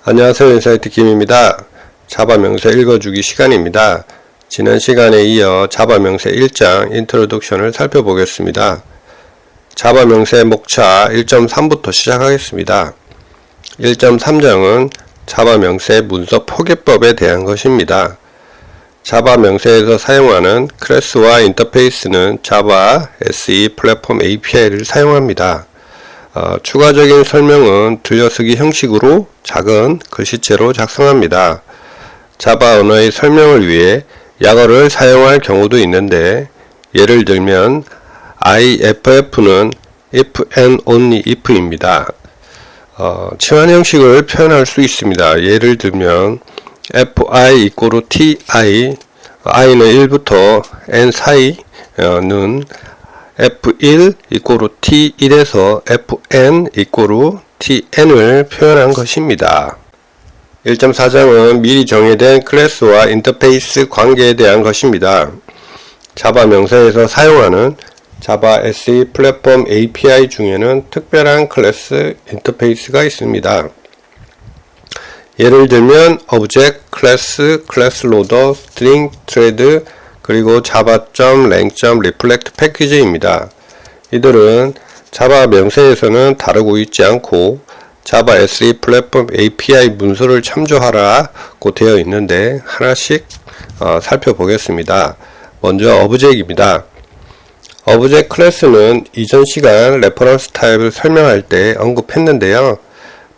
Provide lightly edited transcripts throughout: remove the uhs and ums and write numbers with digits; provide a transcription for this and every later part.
안녕하세요. 인사이트 김입니다. 자바 명세 읽어주기 시간입니다. 지난 시간에 이어 자바 명세 1장 인트로덕션을 살펴보겠습니다. 자바 명세 목차 1.3부터 시작하겠습니다. 1.3장은 자바 명세 문서 포개법에 대한 것입니다. 자바 명세에서 사용하는 클래스와 인터페이스는 자바 SE 플랫폼 API를 사용합니다. 추가적인 설명은 들려쓰기 형식으로 작은 글씨체로 작성합니다. 자바 언어의 설명을 위해 약어를 사용할 경우도 있는데, 예를 들면 IFF는 if and only if입니다. 치환 형식을 표현할 수 있습니다. 예를 들면 fi equal ti, i는 1부터 n 사이는 f1 equal t1에서 fn equal tn을 표현한 것입니다. 1.4장은 미리 정의된 클래스와 인터페이스 관계에 대한 것입니다. 자바 명세에서 사용하는 자바 SE 플랫폼 API 중에는 특별한 클래스 인터페이스가 있습니다. 예를 들면 Object, Class, Class Loader, String, Thread, 그리고 java.lang.reflect 패키지입니다. 이들은 자바 명세에서는 다루고 있지 않고 자바 SE 플랫폼 API 문서를 참조하라고 되어 있는데, 하나씩 살펴보겠습니다. 먼저 Object입니다. Object 클래스는 이전 시간 레퍼런스 타입을 설명할 때 언급했는데요.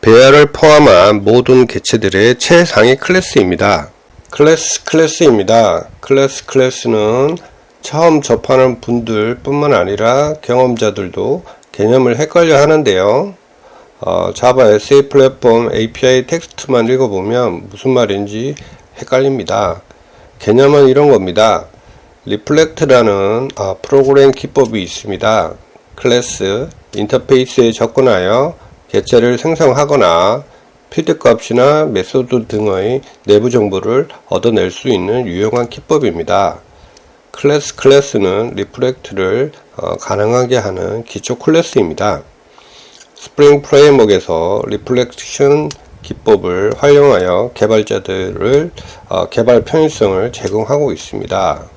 배열을 포함한 모든 개체들의 최상위 클래스입니다. 클래스입니다. 클래스는 처음 접하는 분들 뿐만 아니라 경험자들도 개념을 헷갈려 하는데요. 자바 SE 플랫폼 API 텍스트만 읽어보면 무슨 말인지 헷갈립니다. 개념은 이런 겁니다. 리플렉트라는 프로그램 기법이 있습니다. 클래스, 인터페이스에 접근하여 개체를 생성하거나 필드 값이나 메소드 등의 내부 정보를 얻어낼 수 있는 유용한 기법입니다. 클래스는 리플렉트를 가능하게 하는 기초 클래스입니다. 스프링 프레임워크에서 리플렉션 기법을 활용하여 개발자들을 개발 편의성을 제공하고 있습니다.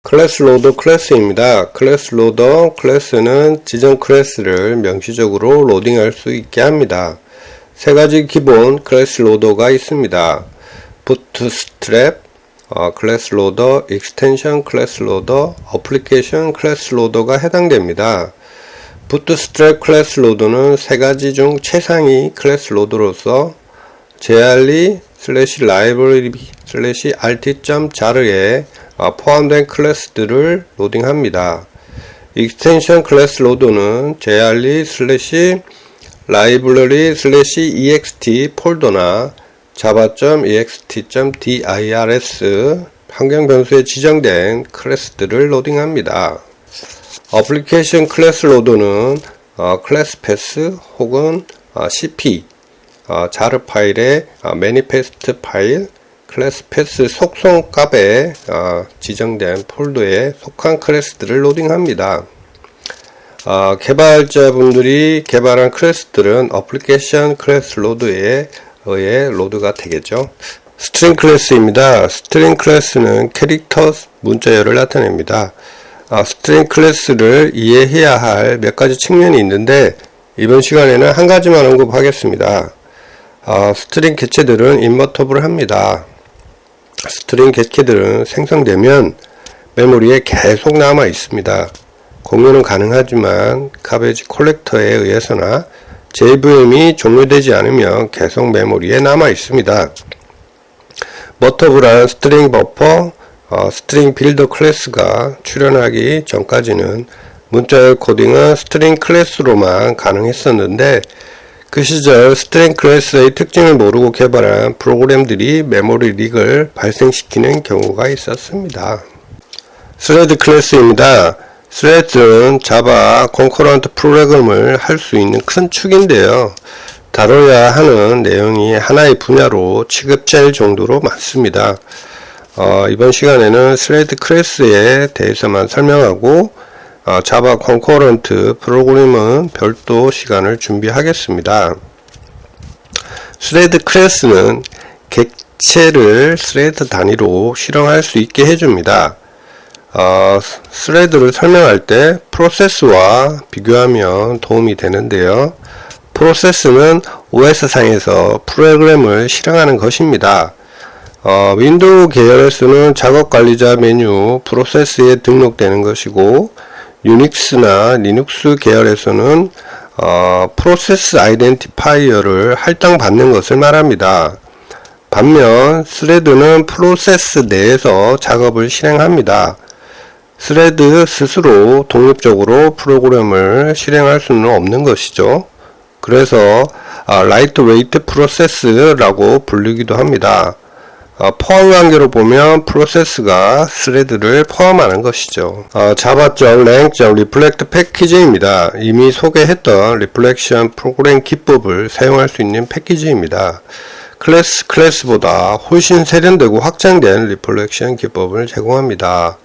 클래스 로더 클래스입니다. 클래스는 지정 클래스를 명시적으로 로딩할 수 있게 합니다. 세 가지 기본 클래스 로더가 있습니다. 부트스트랩 클래스 로더, 익스텐션 클래스 로더, 어플리케이션 클래스 로더가 해당됩니다. 부트스트랩 클래스 로더는 세 가지 중 최상위 클래스 로더로서 jrli/library/rt.jar에 포함된 클래스들을 로딩합니다. 익스텐션 클래스 로더는 jrli/library/ext 폴더나 java.ext.dirs 환경 변수에 지정된 클래스들을 로딩합니다. 어플리케이션 클래스 로더는 클래스 패스 혹은 cp, jar 파일의 manifest 파일, 클래스 패스 속성 값에 지정된 폴더에 속한 클래스들을 로딩합니다. 개발자분들이 개발한 클래스들은 어플리케이션 클래스 로드에 의해 로드가 되겠죠. 스트링 클래스입니다. 스트링 클래스는 캐릭터 문자열을 나타냅니다. 스트링 클래스를 이해해야 할 몇 가지 측면이 있는데, 이번 시간에는 한 가지만 언급하겠습니다. 스트링 개체들은 인버터블 합니다. 스트링 개체들은 생성되면 메모리에 계속 남아 있습니다. 공유는 가능하지만 가베지 콜렉터에 의해서나 JVM이 종료되지 않으면 계속 메모리에 남아 있습니다. 머터블한 스트링 버퍼, 스트링 빌더 클래스가 출현하기 전까지는 문자열 코딩은 스트링 클래스로만 가능했었는데, 그 시절 스트링 클래스의 특징을 모르고 개발한 프로그램들이 메모리 릭을 발생시키는 경우가 있었습니다. 스레드 클래스입니다. 스레드는 자바 콘커런트 프로그램을 할 수 있는 큰 축인데요. 다뤄야 하는 내용이 하나의 분야로 취급될 정도로 많습니다. 이번 시간에는 스레드 클래스에 대해서만 설명하고 자바 콘커런트 프로그램은 별도 시간을 준비하겠습니다. 스레드 클래스는 객체를 스레드 단위로 실행할 수 있게 해줍니다. 스레드를 설명할 때 프로세스와 비교하면 도움이 되는데요. 프로세스는 OS상에서 프로그램을 실행하는 것입니다. 윈도우 계열에서는 작업관리자 메뉴 프로세스에 등록되는 것이고, 유닉스나 리눅스 계열에서는 프로세스 아이덴티파이어를 할당받는 것을 말합니다. 반면 스레드는 프로세스 내에서 작업을 실행합니다. 스레드 스스로 독립적으로 프로그램을 실행할 수는 없는 것이죠. 그래서 라이트웨이트 프로세스라고 불리기도 합니다. 포함 관계로 보면 프로세스가 스레드를 포함하는 것이죠. java.lang.reflect 패키지입니다. 이미 소개했던 리플렉션 프로그램 기법을 사용할 수 있는 패키지입니다. 클래스보다 훨씬 세련되고 확장된 리플렉션 기법을 제공합니다.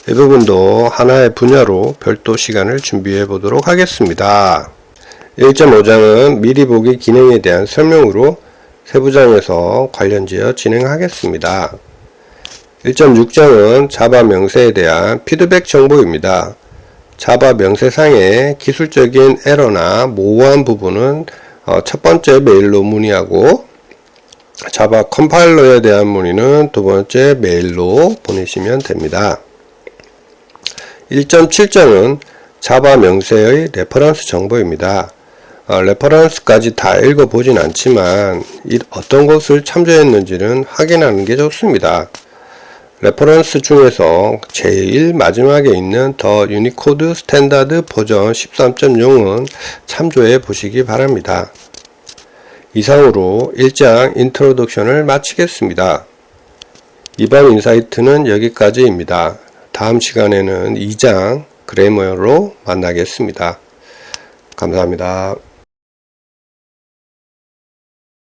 이 부분도 하나의 분야로 별도 시간을 준비해 보도록 하겠습니다. 1.5장은 미리 보기 기능에 대한 설명으로 세부장에서 관련지어 진행하겠습니다. 1.6장은 자바 명세에 대한 피드백 정보입니다. 자바 명세상의 기술적인 에러나 모호한 부분은 첫 번째 메일로 문의하고, 자바 컴파일러에 대한 문의는 두 번째 메일로 보내시면 됩니다. 1.7장은 자바 명세의 레퍼런스 정보입니다. 레퍼런스까지 다 읽어보진 않지만 어떤 것을 참조했는지는 확인하는 게 좋습니다. 레퍼런스 중에서 제일 마지막에 있는 더 유니코드 스탠다드 버전 13.0은 참조해 보시기 바랍니다. 이상으로 1장 인트로덕션을 마치겠습니다. 이번 인사이트는 여기까지입니다. 다음 시간에는 2장 그래머로 만나겠습니다. 감사합니다.